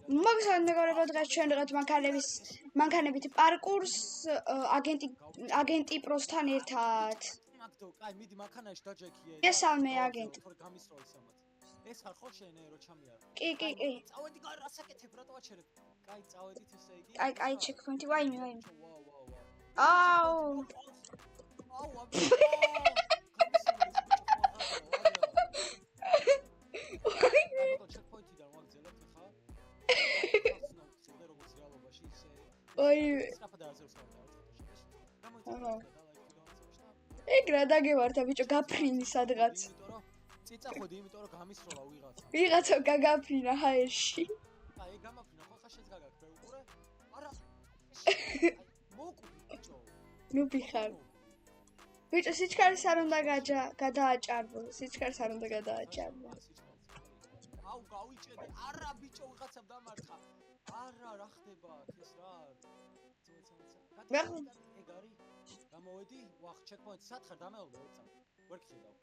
მოგესალმებით მეგობრებო, დღეს ჩვენ ვიღებთ მანქანებით პარკურს აგენტი პროსთან ერთად. კაი, მიდი მანქანაში დაჯექიე. გესალმე აგენტი. ეს ხარ ხო შენ რო ჩამიარ? კი. წავედი გარ რასაკეთებ, რატო აჩერებ? კაი, წავედით ესე იგი. კაი, ჩეკპოინტი, ვაიმე. აუ. ჩეკპოინტიდან ვაგზელებ ხა? ვაიმე. ეგ რა დაგევართა ბიჭო, გაფრინი სადღაც. წიწახვედი, იმიტომ რომ გამისროლა ვიღაცა. ვიღაცა გაგაფრინა ჰაერში. აი, გამაფრინა, ხო ხა შეც გაგაქრე უყურე? არა. მოკვდი ბიჭო. ნუ ბიხარ. ბიჭო, სიჩქარეს არ უნდა გადააჭარბო, სიჩქარეს არ უნდა გადააჭარბო. აუ, გავიჭედე. არა ბიჭო, ვიღაცამ დამარცხა. არა, რა ხდება ეს რა? ეგ არის? გამოვედი? ვახ, ჩეკპოინტი სათხარ დამეულე ოცა. ვერ გხედავ.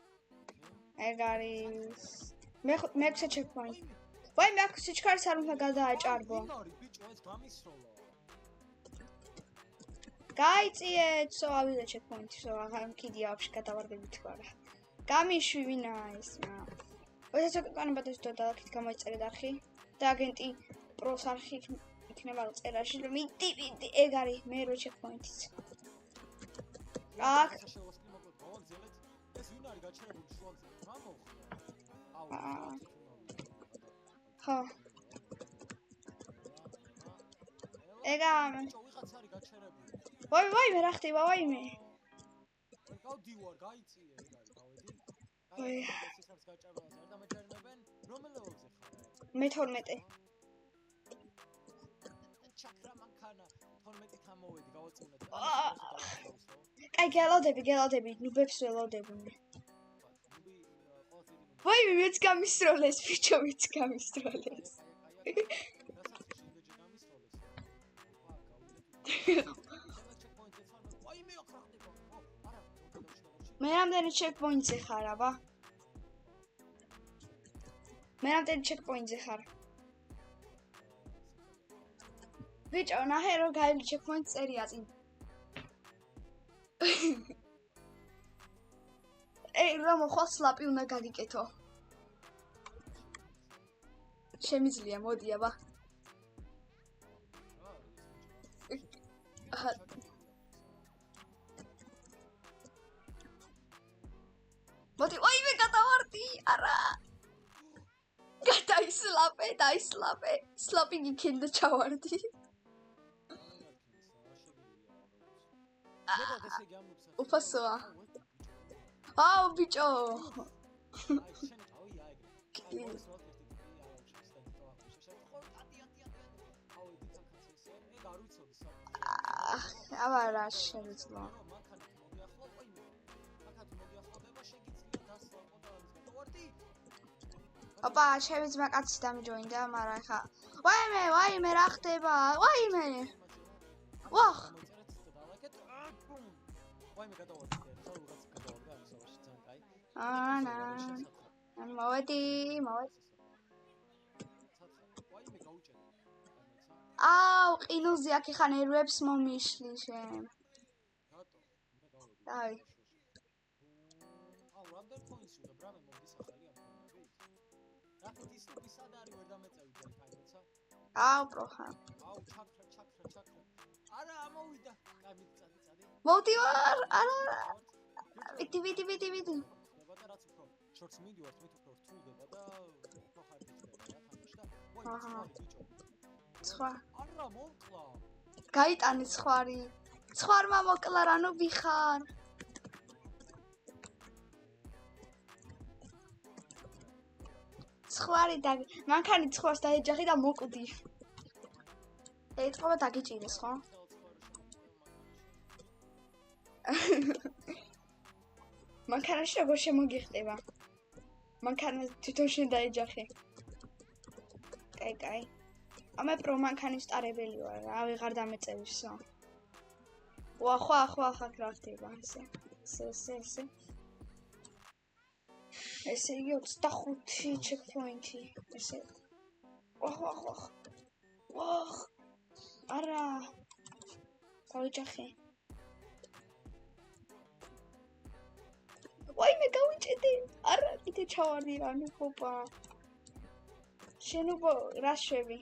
ეგ არის. მე-6 ჩეკპოინტი. ვაი, მე აქ სიჩქარეს არ უნდა გადააჭარბო. არის ბიჭო, ეს გამისროლა. გაიწიეთ, ავიღე ჩეკპოინტი, აღარ მკიდია ვაფშე გადავარდები თქვა რა. გამიშვი ვინა ეს რა. ოცა კანებად ეს დაკით გამოიწერეთ არხი და აგენტი პროს არხი იქნება წერაში რომ მიდი ეგ არის მე რო ჩეკპოინტიც. აქ ეს ვინ არის გაჩერებული შუაზე? რა მოხდა? აუ. ხო. ეგა ვიღაც არის გაჩერებული. ვაი, მე რა ხდება, ვაიმე. გავდივარ, გაიწიე, ეგ არის, გავედი. ვაი. ეს არის გაჭარბებას არ დამაჯერებენ. რომელ ლეველზე ხარ? მე-12. ჩაქრა მანქანა 12-ით ამოვედი, გავაწუნეთ. კაი, გელოდები, ნუბებს ველოდები მე. ვაი, მეც გამისროლეს, ბიჭო, მეც გამისროლეს. მე რამდენი ჩეკპოინტზე ხარ, აბა? მე რამდენი ჩეკპოინტზე ხარ? ბიჭო, ნახე რომ გაიგე ჩეკპოინტ წერია წინ. ey, რა მოხვალ სლაპი უნდა გაგიკეთო. შემიძლია, მოდი აბა. მოდი, ვაიმე გადავარდი, არა. დაისლაპე, სლაპი გიქენდა ჩავარდი. უფასოა. აუ ბიჭო. აბა რა შეიძლება. ოპა, შევიძმა კაცი დამიჯოინდა, მაგრამ ხა. ვაიმე, რა ხდება? ვაიმე. ვახ. ვაიმე გადავარდი, ხო რაღაც გადავარდი ამ სავარში ძალიან კაი. ანა. მოვედი. ვაიმე გაუჭედე. აუ, ყინულზე აქ ხან ერვებს მომიშლი შენ. რატო? მე გავედი. დაი. აუ, რამდენი პოინტი უნდა ბრამე მომდის ახალი ამ პოინტებით? რატო ის სად არის ვერ დამეწევი ძალიან კაი როცა? აუ, პროხა. აუ, ჩაქრა. არა, ამოვიდა. კაი, მიიწადი. მოვდივარ, არა. ვიდი. ხდება და რაც უფრო შორტს მიდივართ, მით უფრო რთულდება და უფრო ხარჯი ხდება რა თამაში და ვაი, ბიჭო. სხვა. არა, მოვკლა. გაიტანე სხვარი. სხვარმა მოკლა რა, ნუ ვიხარ. სხვარი და მანქანი სხვას დაეჯახი და მოკვდი. ეწყობა დაგიჭირეს, ხო? მანქანაში როგორ შემოგიხდება? მანქანა თვითონ შენ დაეჯახე. კაი. ამე პრო მანქანის სტარებელი ვარ, რა ვეღარ დამეწევისო. ხვა რა ხდება ესე. ესე იგი 25 ჩეკპოინტი. ესე. ვახ არა გავიჭახე ვაიმე გავიჭედი არა კიდე ჩავარდი რანუ ხოპა შენობა რა შვები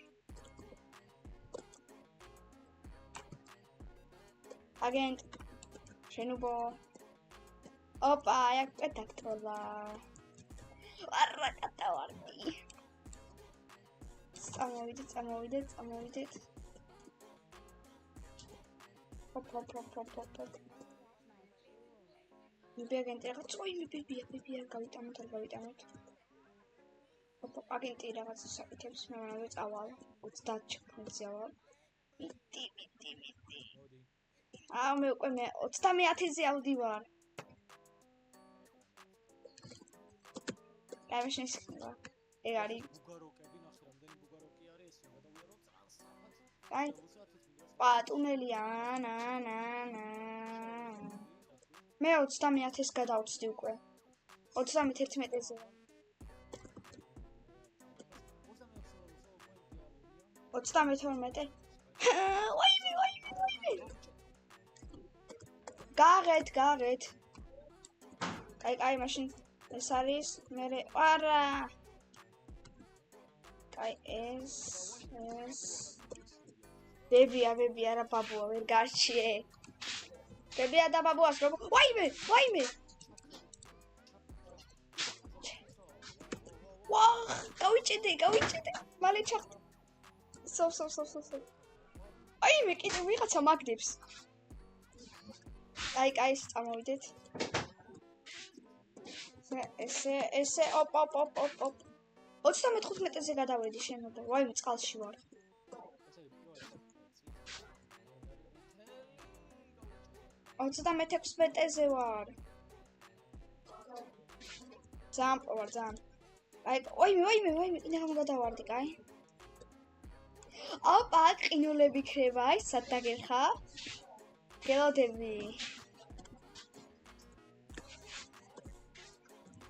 აგენტ შენობა ოპა აქ პეტაკტროლა არა გადავარდი წამოვიდეთ ოპ მე აგენტი რაღაც ой მე გავიტანოთ ოპ აგენტი რაღაც საკითხებს მე მანავე წავალ 30 ჩქუნზე ავალ მიტი მე უკვე მე 30000-ზე ავდივარ აი მაშინ ისხდება ეგ არის ბუგაროკები ნახე რამდენი ბუგაროკი არის ეს გადავიარო წარს აი პატუნელია ნა მე 30000-ს გადავწდი უკვე 31-ზე 32 ვაიმე გარეთ კაი მაშინ ეს არის მე არა კაი ეს ბებია რა ბაბუა ვერ გარჩიე ბებია და ბაბუას რო ვაიმე ვაჰ გავიჭედი მალე ჩახტი სოფ ვაიმე კიდე ვიღაცა მაგდებს კაი წამოვიდეთ ესე ოპ 35-ზე გადავედი შენობა ვაიმე წყალში ვარ 36-ზე ვარ ძალიან ვაიმე კიდე რომ გადავარდი კაი ოპა ყინულები ქრება აი სად დაგერხა გელოდები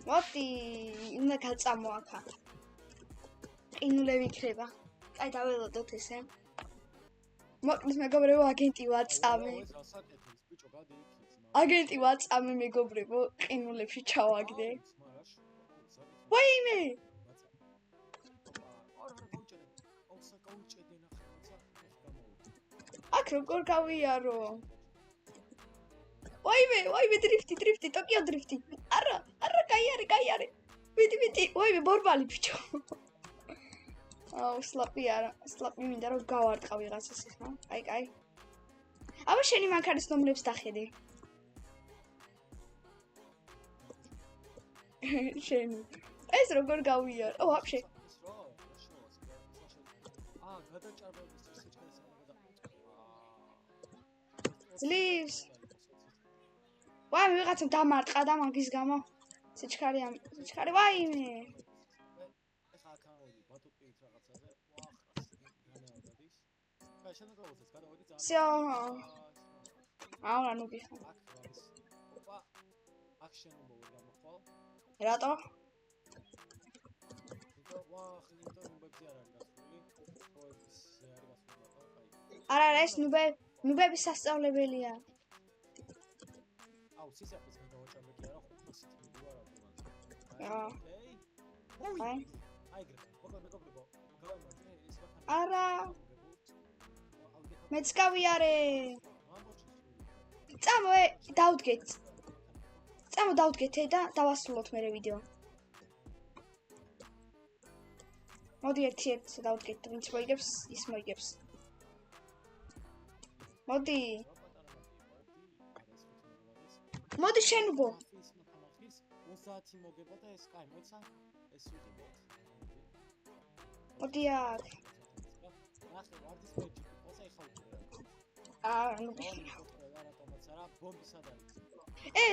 მოდი უნდა გაწამო აქა ყინულები ქრება კაი დაველოდოთ ესე მოკლედ მეგობრებო აგენტი ვაწამე მეგობრებო ყინულებში ჩავაგდე ვაიმე აქ როგორ გავიარო ვაიმე დრიფტი ტოკიო დრიფტი არა კაი არის ვიდი ვაიმე ბორბალი ბიჭო აუ სლაპი მინდა რომ გავარტყა ვიღაცას ხა კაი აბა შენი მანქანის ნომრებს დახედე შენი ეს როგორ გავიარ ვაფშე გადაჭარბების სიჩქარის ძლივს ვაიმე ვიღაცამ დამარტყა და მაგის გამო სიჩქარე ვაიმე ეხა აქაოდი ბატუტით რაღაცაზე ვახრას განაავდადის კაი შემოგავუძეს გადავედი ძალიან აუ ნუ გიხარ ოპა აქ შენობა ვერ გამოხვალ რატო იმიტომ ნუბებზე არ არის გასული პროექტზე არის გასული არა ეს ნუბების სასწავლებელია აუ სისაფრის გადავაჭამე კი არა ხუთასით მიდივარ ავტომატურად აი აიგრე მეგობრებო გავიმარჯვე ეს ვახან არა მეც გავიარე დავდგეთ და დავასრულოთ მე ვიდეო მოდი ერთ-ერთზე დავდგეთ ვინც მოიგებს ის მოიგებს მოდი შენუბო 30 მოგება და ეს კაი მოიცა ეს ვიღებთ მოდი აქ ნახე ვარდის მეჯი ყოლა ეხავდა ნუ რატომაც არა ბომბი სად არის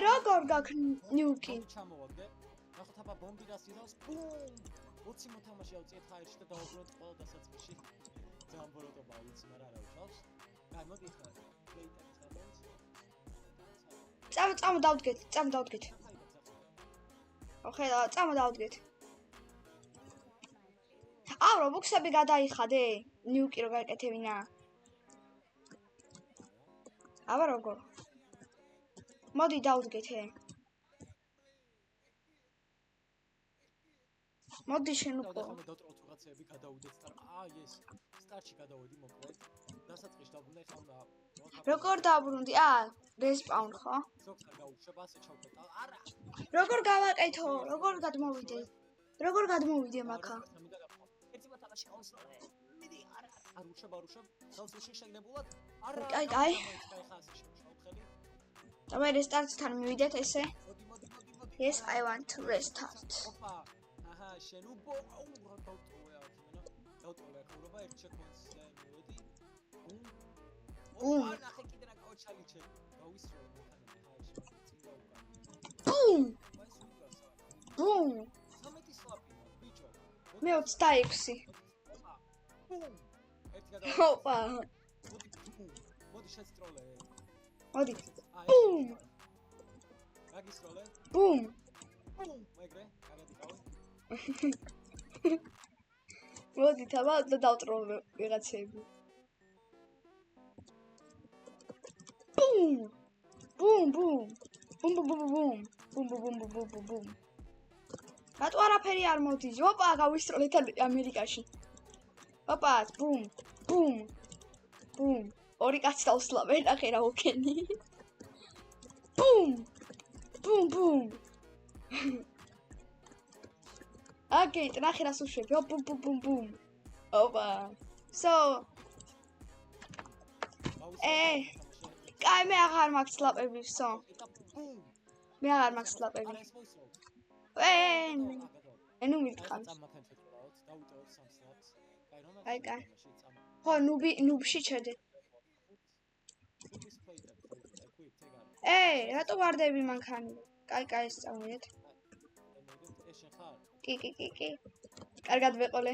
როგორ გაქვს ნიუკი ჩამოვაგდე ნახოთ აბა ბომბი რას იზავს ბუმ 20 მოთამაშე ავწიეთ ჰაერში და დავუბრუნოთ ყველა დასაწყისში ძალიან ბოროტობა ვიცი მაგრამ არა უშავს კაი მოდი ხარ პლეიტებს გადავიც წამო დავდგეთ ხედავ წამო დავდგეთ აუ რობოქსები გადაიხადე ნიუკი რო გაიკეთებინა აბა როგორ მოდი დავდგეთე მოდი შენ უკვე ხომ დავტროთ რაღაცები გადავიდეთ ეს სტარტში გადავედი მოკლედ დასაწყისში დავბრუნე ხომ როგორ დაბრუნდი რესპაუნ ხო ზოგს არ გაუშვებ ასე ჩავკეტა არა როგორ გავაკეთო როგორ გადმოვიდე მაქა ერთი მოთამაშე ყავსროლე მიდი არ უშვებ დავსუში შეგნებულად კაი დავай რესტარტთან მივიდეთ ესე მოდი Yes I want to restart ოპა აჰა შენ უბო რა დავტოვე ხურობა ერთ ჩეკონს მივედი ოპა ნახე კიდე რა გავჩალიჩე გავისროლე მოხანები ხაიში წინ გავუკან ბუმ სამეთი სლაპი ბიჭო მე 26 ოპა მოდი შეცტროლე მოდი ბუმ გაგისროლე ბუმ მეგრე გადადიყავი მოდი თამა დავტროლე ვიღაცები ბუმ ბუმ ბუმ ბუმ ბუმ ბუმ ბუმ ბუმ ბუმ ბუმ რატო არაფერი არ მოდის ოპა გავისროლეთ ამერიკაში ოპა ბუმ ბუმ ბუმ ორი კაცი დავსლავე ნახე რა ვქენი ბუმ ბუმ ბუმ აგეთ ნახე რას უშვები ბუმ ბუმ ბუმ ბუმ ოპა so კაი მე აღარ მაქვს სლაპები so მე აღარ მაქვს სლაპები ნუ მიტყავს აი კაი ხო ნუბში ჩერდე რატო ვარდები მანქანი კაი სწავლეთ კი კარგად ვეყოლე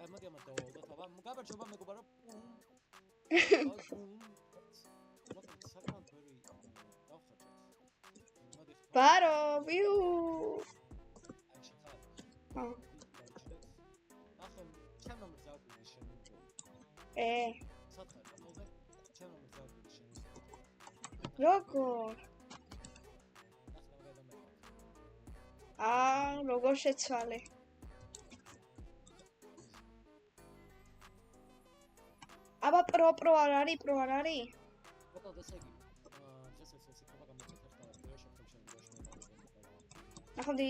მოდი ამათ დავაუდოთ აბა გაბარჯობა მეგობარო ბარო ვიუ ახლა ჩემ ნომერს დავგვიდი შენ სათხარ მოდი ჩემ ნომერს დავგვიდი შენ როგორ როგორ შეცვალე აბა პრო არ არის მოკლედ ესე იგი დღეს ეს იქნება გამოცეთა ხარ და შეხვდებით შენ ნახავდი